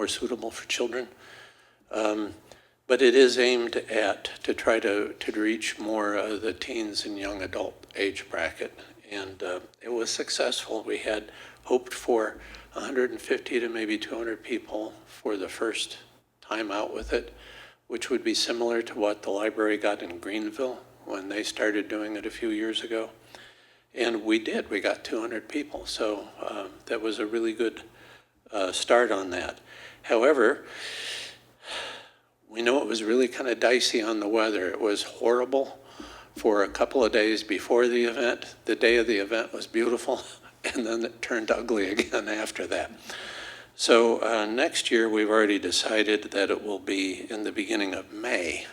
more suitable for children. But it is aimed at to try to reach more of the teens and young adult age bracket. And it was successful. We had hoped for 150 to maybe 200 people for the first time out with it, which would be similar to what the library got in Greenville when they started doing it a few years ago. And we did, we got 200 people. So that was a really good start on that. However, we know it was really kind of dicey on the weather. It was horrible for a couple of days before the event. The day of the event was beautiful, and then it turned ugly again after that. So next year, we've already decided that it will be in the beginning of May,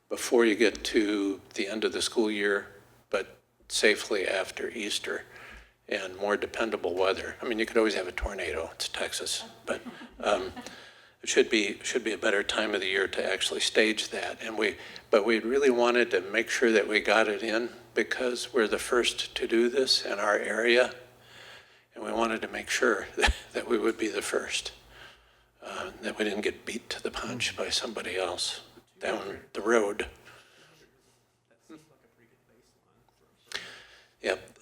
before you get to the end of the school year, but safely after Easter and more dependable weather. I mean, you could always have a tornado, it's Texas, but it should be a better time of the year to actually stage that. But we really wanted to make sure that we got it in because we're the first to do this in our area. And we wanted to make sure that we would be the first, that we didn't get beat to the punch by somebody else down the road. Yep.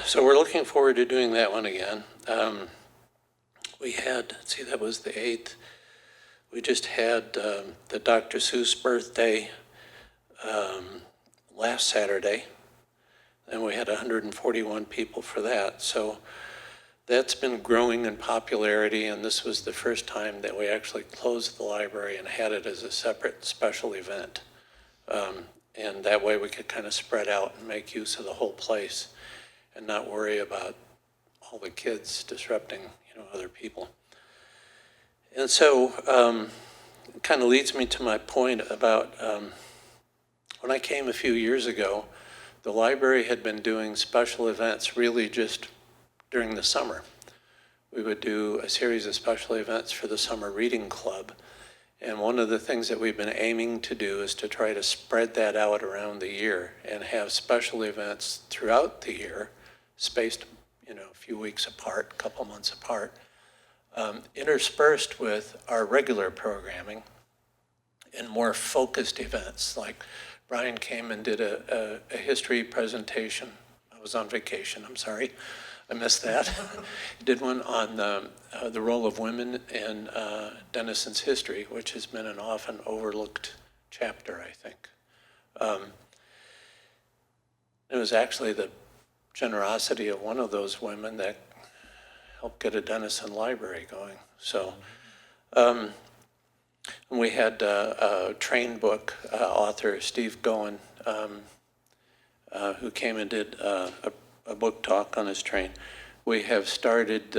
So we're looking forward to doing that one again. We had, let's see, that was the 8th. We just had the Dr. Seuss birthday last Saturday, and we had 141 people for that. So that's been growing in popularity, and this was the first time that we actually closed the library and had it as a separate special event. And that way we could kind of spread out and make use of the whole place and not worry about all the kids disrupting, other people. And so it kind of leads me to my point about when I came a few years ago, the library had been doing special events really just during the summer. We would do a series of special events for the summer reading club. And one of the things that we've been aiming to do is to try to spread that out around the year and have special events throughout the year, spaced a few weeks apart, a couple months apart, interspersed with our regular programming and more focused events. Like Brian came and did a history presentation. I was on vacation, I'm sorry. I missed that. He did one on the role of women in Denison's history, which has been an often overlooked chapter, I think. It was actually the generosity of one of those women that helped get a Denison library going. So we had a train book author, Steve Goen, who came and did a book talk on his train. We have started,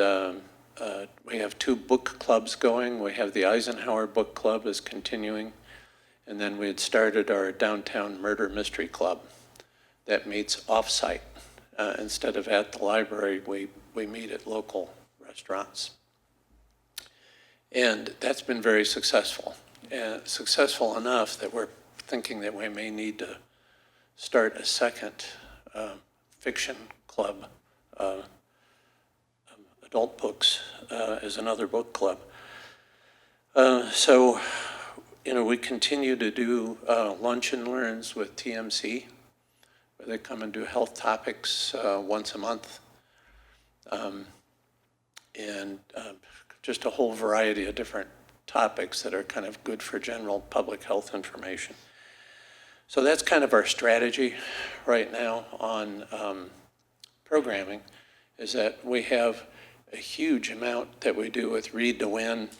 we have 2 book clubs going. We have the Eisenhower Book Club is continuing. And then we had started our Downtown Murder Mystery Club that meets off-site. Instead of at the library, we meet at local restaurants. And that's been very successful. Successful enough that we're thinking that we may need to start a second fiction club, adult books as another book club. So, we continue to do lunch and learns with TMC, where they come and do health topics once a month. And just a whole variety of different topics that are kind of good for general public health information. So that's kind of our strategy right now on programming, is that we have a huge amount that we do with Read to Win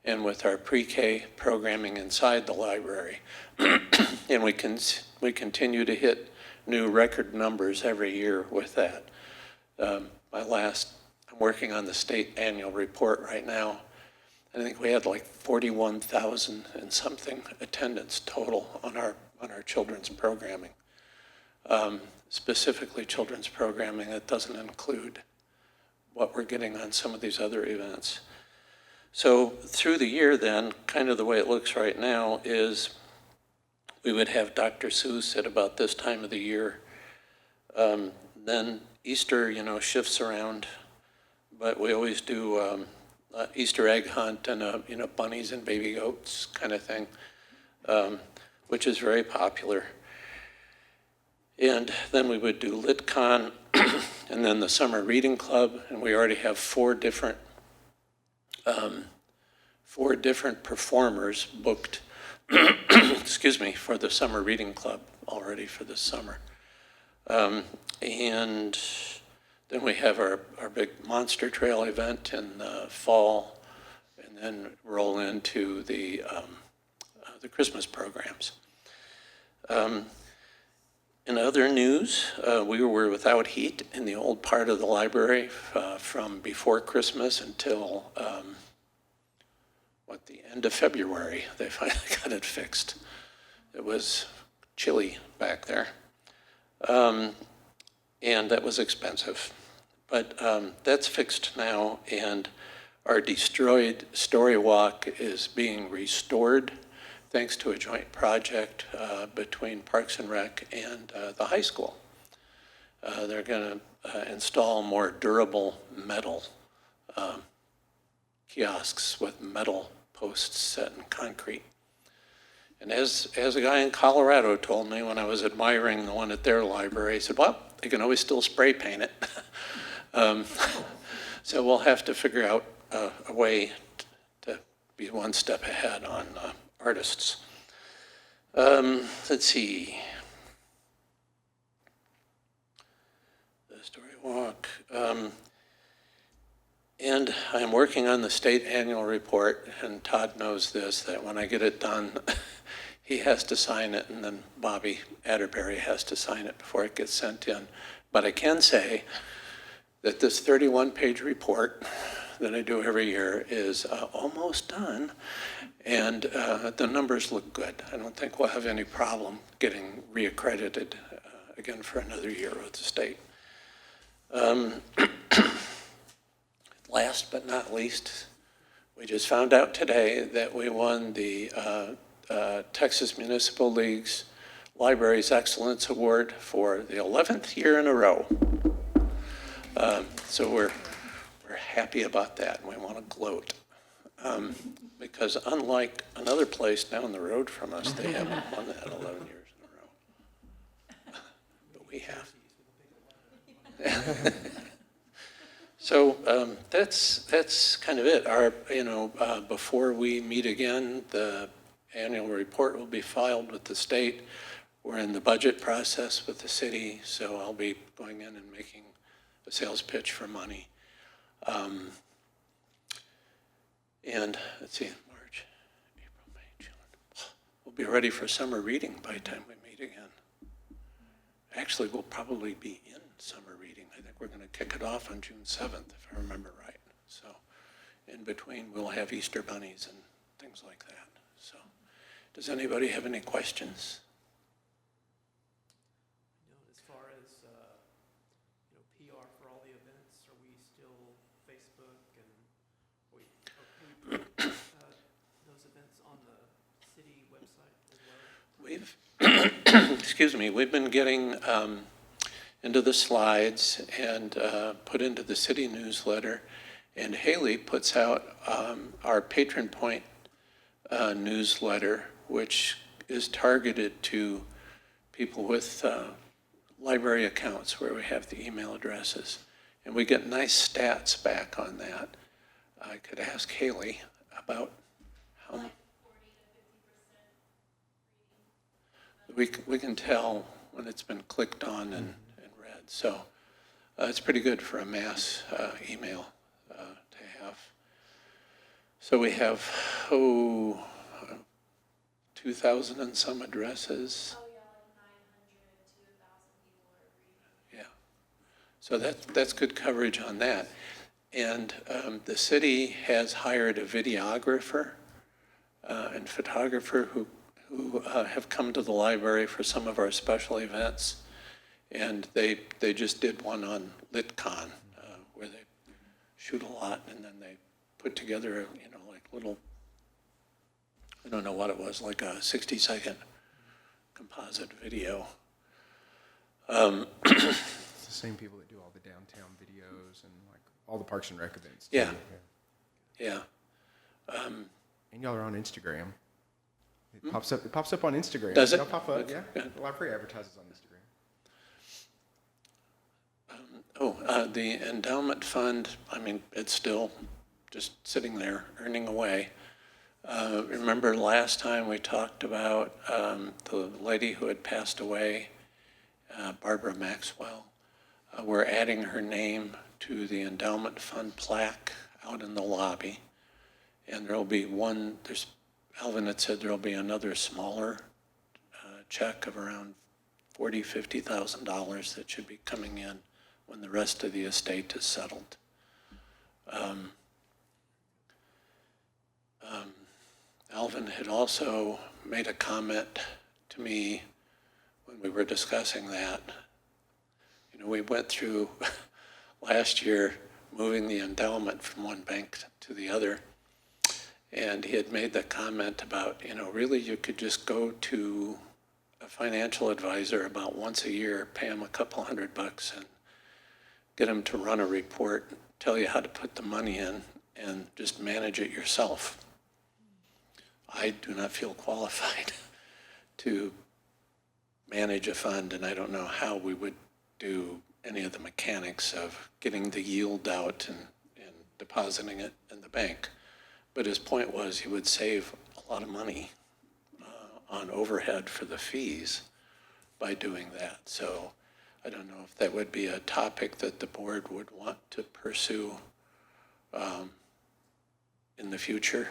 and with our pre-K programming inside the library. And we continue to hit new record numbers every year with that. I'm working on the state annual report right now. I think we had like 41,000 and something attendance total on our children's programming. Specifically children's programming that doesn't include what we're getting on some of these other events. So through the year then, kind of the way it looks right now is we would have Dr. Seuss at about this time of the year. Then Easter, shifts around, but we always do Easter egg hunt and bunnies and baby goats kind of thing, which is very popular. And then we would do LitCon, and then the summer reading club, and we already have four different performers booked, excuse me, for the summer reading club already for this summer. And then we have our big Monster Trail event in the fall, and then roll into the Christmas programs. In other news, we were without heat in the old part of the library from before Christmas until the end of February. They finally got it fixed. It was chilly back there. And that was expensive. But that's fixed now, and our destroyed story walk is being restored thanks to a joint project between Parks and Rec and the high school. They're going to install more durable metal kiosks with metal posts set in concrete. And as a guy in Colorado told me when I was admiring the one at their library, he said, well, they can always still spray paint it. So we'll have to figure out a way to be one step ahead on artists. Let's see. The story walk. And I'm working on the state annual report, and Todd knows this, that when I get it done, he has to sign it, and then Bobby Atterbury has to sign it before it gets sent in. But I can say that this 31-page report that I do every year is almost done, and the numbers look good. I don't think we'll have any problem getting reaccredited again for another year with the state. Last but not least, we just found out today that we won the Texas Municipal League's Libraries Excellence Award for the 11th year in a row. So we're happy about that, and we want to gloat. Because unlike another place down the road from us, they haven't won that 11 years in a row. But we have. So that's kind of it. Before we meet again, the annual report will be filed with the state. We're in the budget process with the city, so I'll be going in and making a sales pitch for money. And let's see, March, April, May, June. We'll be ready for summer reading by the time we meet again. Actually, we'll probably be in summer reading. I think we're going to kick it off on June 7th, if I remember right. So in between, we'll have Easter bunnies and things like that. So does anybody have any questions? As far as PR for all the events, are we still Facebook and we put those events on the city website as well? Excuse me, we've been getting into the slides and put into the city newsletter, and Haley puts out our Patron Point newsletter, which is targeted to people with library accounts where we have the email addresses. And we get nice stats back on that. I could ask Haley about how much. We can tell when it's been clicked on and read. So it's pretty good for a mass email to have. So we have, 2,000 and some addresses. Oh yeah, like 900 to 1,000 people are reading. Yeah. So that's good coverage on that. And the city has hired a videographer and photographer who have come to the library for some of our special events. And they just did one on LitCon where they shoot a lot and then they put together, like little, I don't know what it was, like a 60-second composite video. It's the same people that do all the downtown videos and like all the Parks and Rec events. Too. Yeah. Yeah. And y'all are on Instagram. It pops up. It pops up on Instagram. Does it? Y'all pop up. Okay, Yeah. good. The library advertises on Instagram. The endowment fund, I mean, it's still just sitting there, earning away. Remember last time we talked about the lady who had passed away, Barbara Maxwell? We're adding her name to the endowment fund plaque out in the lobby. And there'll be Alvin had said there'll be another smaller check of around $50,000 that should be coming in when the rest of the estate is settled. Alvin had also made a comment to me when we were discussing that. You know, we went through last year moving the endowment from one bank to the other. And he had made the comment about, you know, really you could just go to a financial advisor about once a year, pay him a couple $100 and get him to run a report, tell you how to put the money in, and just manage it yourself. I do not feel qualified to manage a fund, and I don't know how we would do any of the mechanics of getting the yield out and depositing it in the bank. But his point was he would save a lot of money on overhead for the fees by doing that. So I don't know if that would be a topic that the board would want to pursue in the future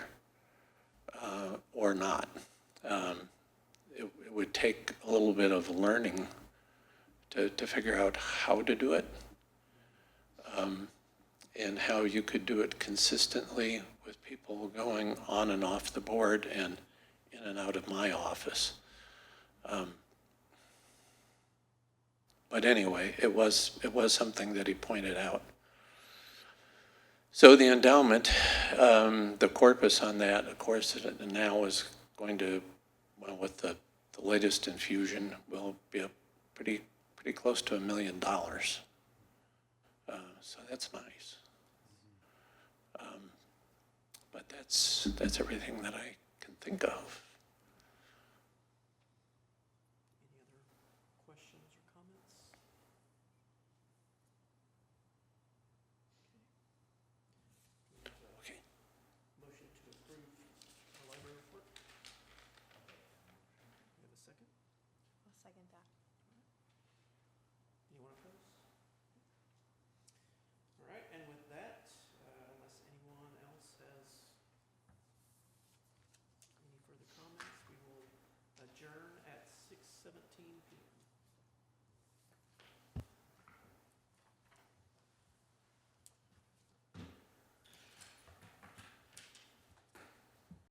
or not. It would take a little bit of learning to figure out how to do it and how you could do it consistently with people going on and off the board and in and out of my office. But anyway, it was something that he pointed out. So the endowment, the corpus on that, of course, now is going to, well, with the latest infusion, will be a pretty close to $1 million. So that's nice. But that's everything that I can think of. Any other questions or comments? Okay. Motion to approve the library report. We have a second? I'll second that. Anyone opposed? All right, and with that, unless anyone else has any further comments, we will adjourn at 6:17 p.m.